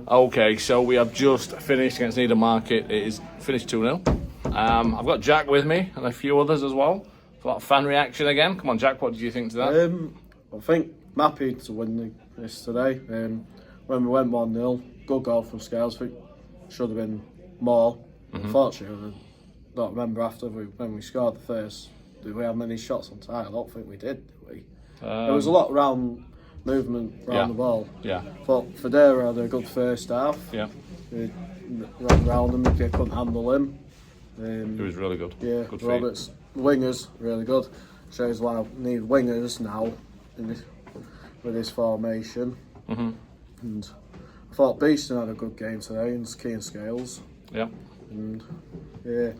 Okay, so we have just finished against Needham Market. It is finished 2-0. I've got Jack with me and a few others as well. A lot of fan reaction again. Come on, Jack, what did you think to that? I think I'm happy to win this today. When we went 1-0, good goal from Scales. I think should have been more. Unfortunately, I don't remember when we scored the first. Did we have many shots on target? I don't think we did we? There was a lot of movement around the ball. Yeah. But Federa had a good first half. Yeah. We ran around him, we couldn't handle him. It was really good. Yeah, good Roberts, wingers, really good. Shows why I need wingers now with this formation. And I thought Beeston had a good game today, and Key and Scales. Yeah. And yeah,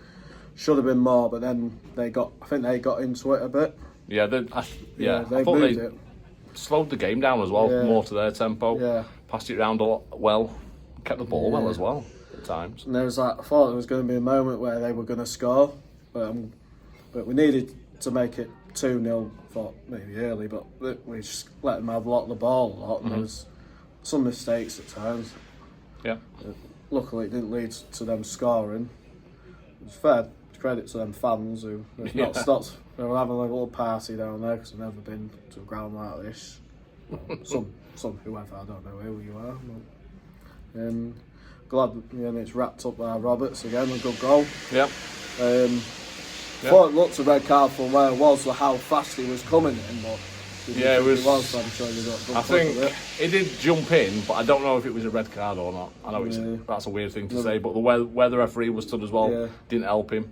should have been more, but then I think they got into it a bit. Yeah, they I thought moved they it. slowed the game down as well, more to their tempo. Yeah. Passed it around a lot well, kept the ball well as well at times. And I thought there was going to be a moment where they were going to score, but we needed to make it 2-0. Thought maybe early, but we just let them have a lot of the ball a lot. And there was some mistakes at times. Yeah. Luckily, it didn't lead to them scoring. It's fair credit to them fans who have not stopped. They were having a little party down there because I've never been to a ground like this. Some whoever, I don't know who you are. But, glad it's wrapped up by Roberts again, a good goal. Yeah. Thought it looked a red card from where it was, how fast he was coming in, but it was. I'm sure I think he did jump in, but I don't know if it was a red card or not. I know that's a weird thing to say, but the way the referee was stood as well didn't help him.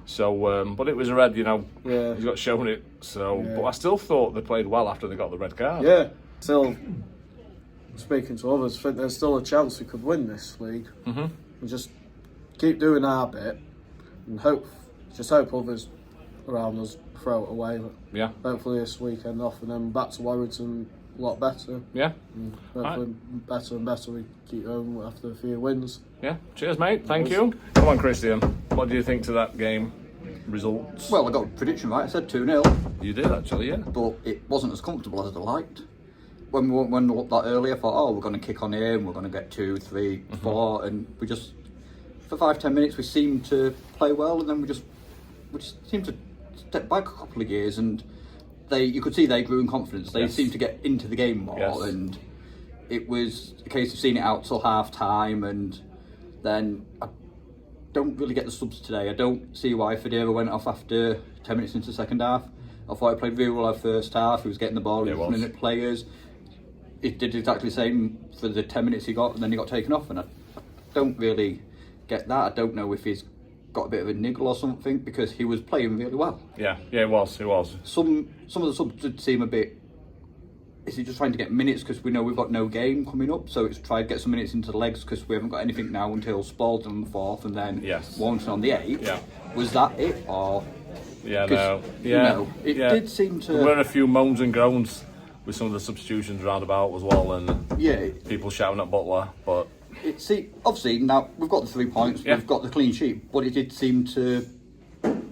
So, but it was a red, he's got shown it. So, but I still thought they played well after they got the red card. Yeah, still speaking to others, I think there's still a chance we could win this league. And just keep doing our bit and hope others around us throw it away. But hopefully this weekend off and then back to Warrington a lot better. Yeah. And hopefully better and better we keep going after a few wins. Yeah. Cheers, mate. Thank you. Come on, Christian. What do you think to that game? Results? Well, I got a prediction right. I said 2-0. You did actually, yeah. But it wasn't as comfortable as I liked. When we looked that early, I thought, we're going to kick on here and we're going to get 2, 3, 4, and we just for 5-10 minutes we seemed to play well, and then we just seemed to step back a couple of years, and you could see they grew in confidence. They seemed to get into the game more, and it was a case of seeing it out till half time, and then I don't really get the subs today. I don't see why Federa went off after 10 minutes into the second half. I thought he played really well our first half. He was getting the ball, he was running at players. He did exactly the same for the 10 minutes he got, and then he got taken off, and I don't really get that. I don't know if he's got a bit of a niggle or something, because he was playing really well. Yeah, it was. Some of the subs did seem a bit, is he just trying to get minutes because we know we've got no game coming up, so it's try to get some minutes into the legs because we haven't got anything now until Spalding on the 4th and then Warrington on the 8th. Yeah. Was that it, or? It did seem to. There were a few moans and groans with some of the substitutions round about as well, and people shouting at Butler, but obviously now we've got the 3 points, we've got the clean sheet, but it did seem to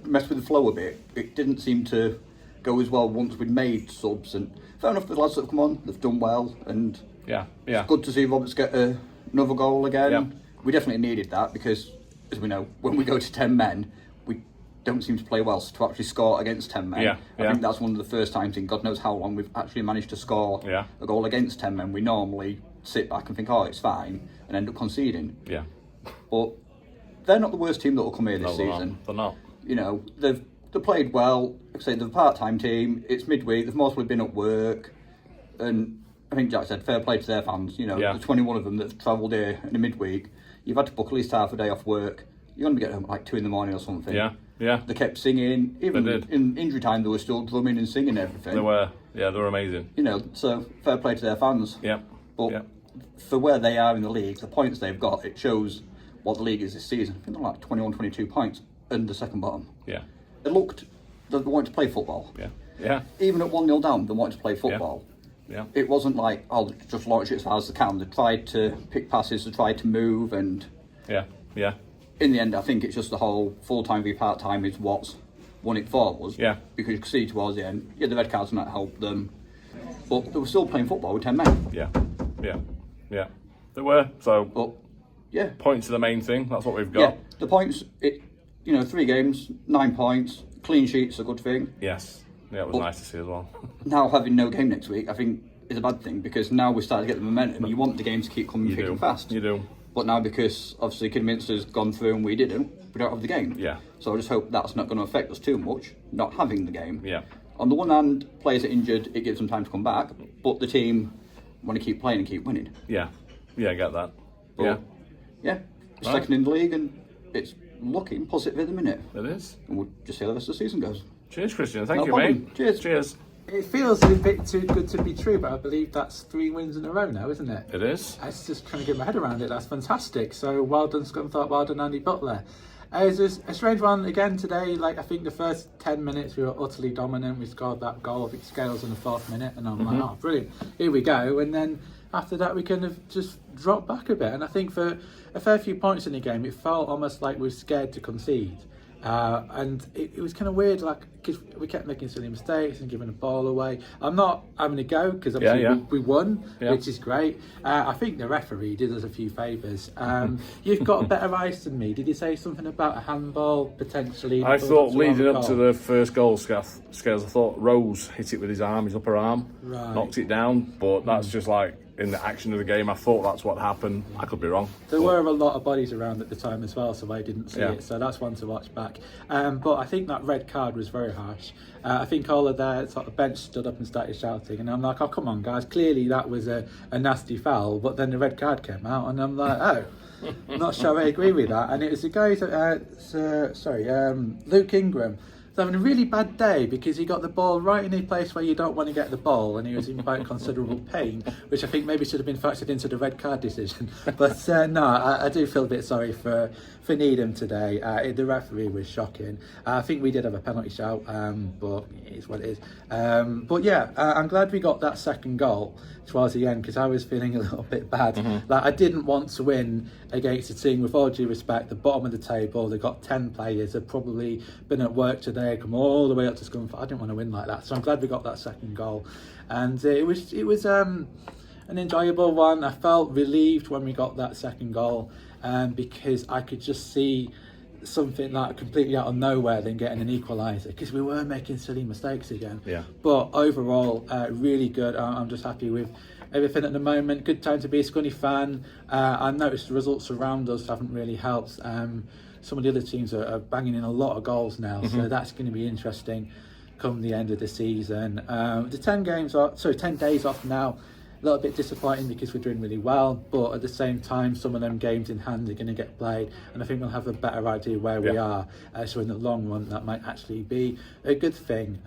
mess with the flow a bit. It didn't seem to go as well once we'd made subs, and fair enough, the lads that have come on, they've done well, and it's good to see Roberts get another goal again. We definitely needed that because, as we know, when we go to 10 men, we don't seem to play well, so to actually score against 10 men, I think that's one of the first times in God knows how long we've actually managed to score a goal against 10 men. We normally sit back and think, it's fine, and end up conceding. Yeah. But they're not the worst team that will come here this season. They're not. They've played well. Like I say, they're a part-time team. It's midweek. They've mostly been at work, and I think Jack said fair play to their fans. The 21 of them that have travelled here in a midweek. You've had to book at least half a day off work. You're going to get home at like 2 a.m. or something. Yeah. They kept singing. Even in injury time, they were still drumming and singing everything. They were. Yeah, they were amazing. So fair play to their fans. Yeah. But for where they are in the league, the points they've got, it shows what the league is this season. I think they're like 21, 22 points under second bottom. Yeah. It looked that they wanted to play football. Yeah. Even at 1-0 down, they wanted to play football. Yeah. It wasn't like, just launch it as far as they can. They tried to pick passes, they tried to move, and Yeah. In the end, I think it's just the whole full-time v part-time is what's won it for us. Yeah. Because you could see towards the end, the red cards might help them, but they were still playing football with 10 men. Yeah. They were. So, But yeah, points are the main thing. That's what we've got. yeah. The points, 3 games, 9 points. Clean sheet's a good thing. Yes. Yeah, it was nice to see as well. Now having no game next week, I think is a bad thing because now we're starting to get the momentum. You want the game to keep coming thick and fast. You do. But now because obviously Kidderminster's gone through and we didn't, we don't have the game. Yeah. So I just hope that's not going to affect us too much, not having the game. Yeah. On the one hand, players are injured, it gives them time to come back, but the team want to keep playing and keep winning. Yeah. Yeah, I get that. But, yeah. Second in the league and it's looking positive at the minute. It is. And we'll just see how the rest of the season goes. Cheers, Christian. Thank No you, problem. mate. Cheers. Cheers. It feels a bit too good to be true, but I believe that's 3 wins in a row now, isn't it? It is. I was just trying to get my head around it. That's fantastic. So well done, Scunthorpe. Well done, Andy Butler. It was a strange one again today. Like, I think the first 10 minutes we were utterly dominant. We scored that goal. I think Scales in the 4th minute, and I'm like, oh, brilliant. Here we go. And then after that, we kind of just dropped back a bit. And I think for a fair few points in the game, it felt almost like we were scared to concede. And it was kind of weird, like, because we kept making silly mistakes and giving the ball away. I'm not having a go because obviously we won, which is great. I think the referee did us a few favours. You've got better eyes than me. Did you say something about a handball potentially? I thought leading up to the first goal, Scales, I thought Rose hit it with his arm, his upper arm, knocked it down. But that's just like in the action of the game. I thought that's what happened. I could be wrong. There were a lot of bodies around at the time as well, so I didn't see it. So that's one to watch back. But I think that red card was very harsh. I think all of their sort of bench stood up and started shouting, and I'm like, oh, come on, guys. Clearly that was a nasty foul, but then the red card came out, and I'm like, oh, I'm not sure I agree with that. And it was the guy, Luke Ingram. So having a really bad day because he got the ball right in a place where you don't want to get the ball, and he was in quite considerable pain, which I think maybe should have been factored into the red card decision. But no, I do feel a bit sorry for Needham today. The referee was shocking. I think we did have a penalty shout, but it is what it is. But yeah, I'm glad we got that second goal towards the end because I was feeling a little bit bad. Like, I didn't want to win against a team, with all due respect, the bottom of the table. They've got 10 players. They've probably been at work today, come all the way up to Scunthorpe. I didn't want to win like that, so I'm glad we got that second goal. And it was an enjoyable one. I felt relieved when we got that second goal, because I could just see something like completely out of nowhere then getting an equaliser, because we were making silly mistakes again. But overall, really good. I'm just happy with everything at the moment. Good time to be a Scunny fan. I noticed the results around us haven't really helped. Some of the other teams are banging in a lot of goals now, so that's going to be interesting come the end of the season. The 10 days off now. A little bit disappointing because we're doing really well, but at the same time, some of them games in hand are going to get played, and I think we'll have a better idea where we are. So in the long run, that might actually be a good thing.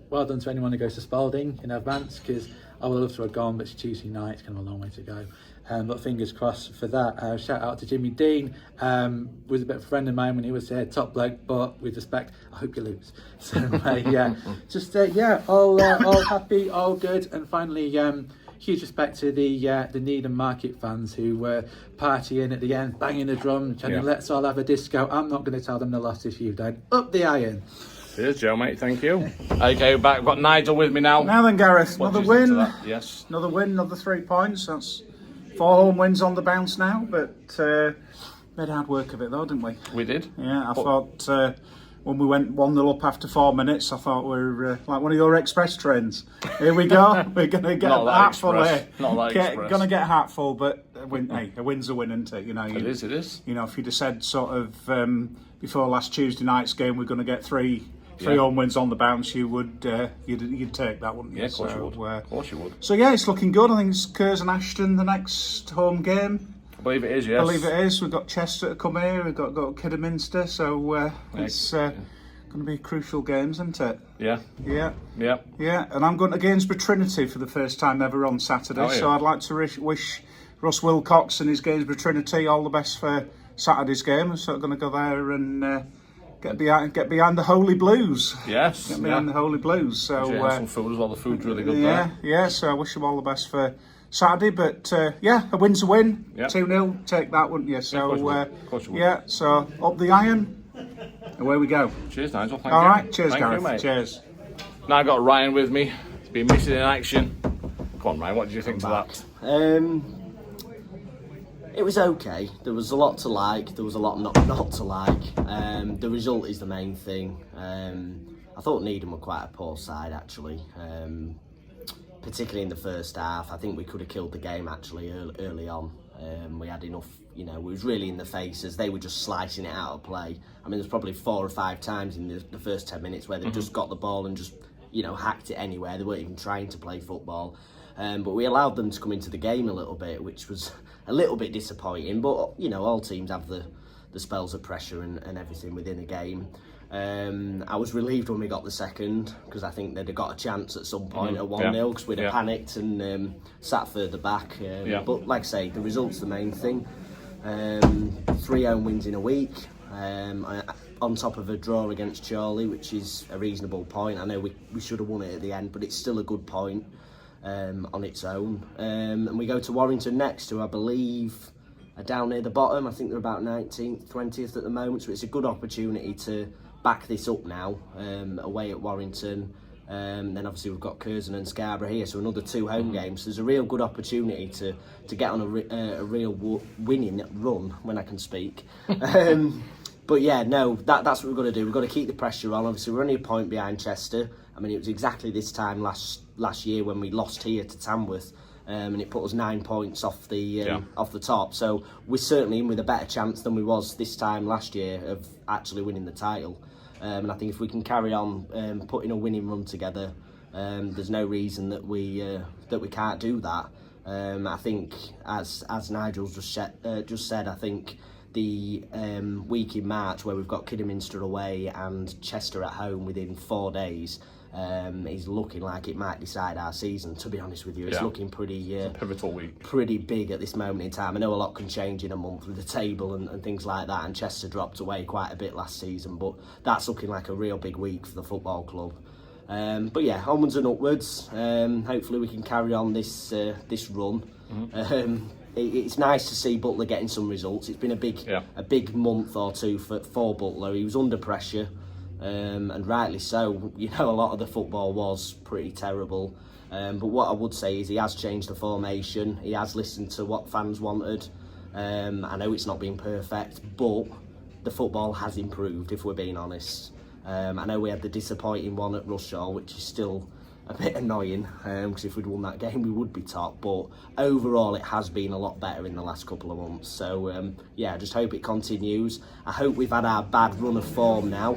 Well done to anyone who goes to Spalding in advance, because I would love to have gone, but it's Tuesday night, it's kind of a long way to go. But fingers crossed for that. Shout out to Jimmy Dean, was a bit of a friend of mine when he was here, top bloke, but with respect, I hope you lose. So all happy, all good, and finally, huge respect to the Needham Market fans who were partying at the end, banging the drum, trying to let's all have a disco. I'm not going to tell them the loss if you've done. Up the iron. Cheers, Joe, mate. Thank you. Okay, back. I've got Nigel with me now. Now then, Gareth, What another do you think to win. that? Yes. Another win, another 3 points. That's 4 home wins on the bounce now, but made hard work of it though, didn't we? We did. Yeah, I thought when we went 1-0 up after 4 minutes, I thought we were like one of your express trains. Here we go. We're going to get a hatful here. Not like express. Going to get a hatful, but a win's a win, isn't it? You know, It is. You know, if you'd have said sort of before last Tuesday night's game, we're going to get three home wins on the bounce, you'd take that, wouldn't you? Yeah, of course you would. Of course you would. So yeah, it's looking good. I think it's Kerrs and Ashton the next home game. I believe it is, yes. I believe it is. We've got Chester to come here. We've got Kidderminster. So it's going to be crucial games, isn't it? Yeah. And I'm going to Gainsborough Trinity for the first time ever on Saturday. So I'd like to wish Russ Wilcox and his Gainsborough Trinity all the best for Saturday's game. So I'm going to go there and get behind the Holy Blues. Yes. Get behind the Holy Blues. So some food as well. The food's really good there. Yeah. So I wish them all the best for Saturday, but a win's a win. 2-0, take that, wouldn't you? So of course you would. So up the iron, away we go. Cheers, Nigel. Thank all you. Right, cheers, Thank Gareth. You, mate. Cheers. Now I've got Ryan with me. He's been missing in action. Come on, Ryan. What did you think to that? It was okay. There was a lot to like. There was a lot not to like. The result is the main thing. I thought Needham were quite a poor side actually, particularly in the first half. I think we could have killed the game actually early on. We had enough, you know, we was really in the faces. They were just slicing it out of play. I mean, there's probably 4 or 5 times in the first 10 minutes where they just got the ball and just, you know, hacked it anywhere. They weren't even trying to play football. But we allowed them to come into the game a little bit, which was a little bit disappointing. But, you know, all teams have the spells of pressure and everything within a game. I was relieved when we got the second, because I think they'd have got a chance at some point at 1-0, because we'd have panicked and sat further back. But like I say, the result's the main thing. 3 home wins in a week, on top of a draw against Chorley, which is a reasonable point. I know we should have won it at the end, but it's still a good point on its own. And we go to Warrington next, who I believe are down near the bottom. I think they're about 19th, 20th at the moment, so it's a good opportunity to back this up now, away at Warrington. Then obviously we've got Curzon and Scarborough here, so another 2 home games. So there's a real good opportunity to get on a real winning run, when I can speak. But yeah, no, that's what we've got to do. We've got to keep the pressure on. Obviously we're only a point behind Chester. I mean, it was exactly this time last year when we lost here to Tamworth. And it put us 9 points off the top. So we're certainly in with a better chance than we was this time last year of actually winning the title. And I think if we can carry on putting a winning run together, there's no reason that we can't do that. I think, as Nigel's just said, I think the week in March where we've got Kidderminster away and Chester at home within 4 days. Is looking like it might decide our season, to be honest with you. It's looking pretty it's a pivotal week, pretty big at this moment in time. I know a lot can change in a month with the table and things like that, and Chester dropped away quite a bit last season, but that's looking like a real big week for the football club. But yeah, onwards and upwards. Hopefully we can carry on this run. It's nice to see Butler getting some results. It's been a big month or two for Butler. He was under pressure. And rightly so. You know, a lot of the football was pretty terrible, but what I would say is he has changed the formation. He has listened to what fans wanted. I know it's not been perfect, but the football has improved, if we're being honest. I know we had the disappointing one at Rushaw, which is still a bit annoying, because if we'd won that game we would be top, but overall it has been a lot better in the last couple of months. So yeah, I just hope it continues. I hope we've had our bad run of form now,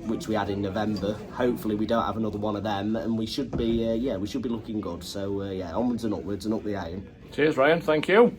which we had in November. Hopefully we don't have another one of them, and we should be we should be looking good. So yeah, onwards and upwards and up the iron. Cheers, Ryan, thank you.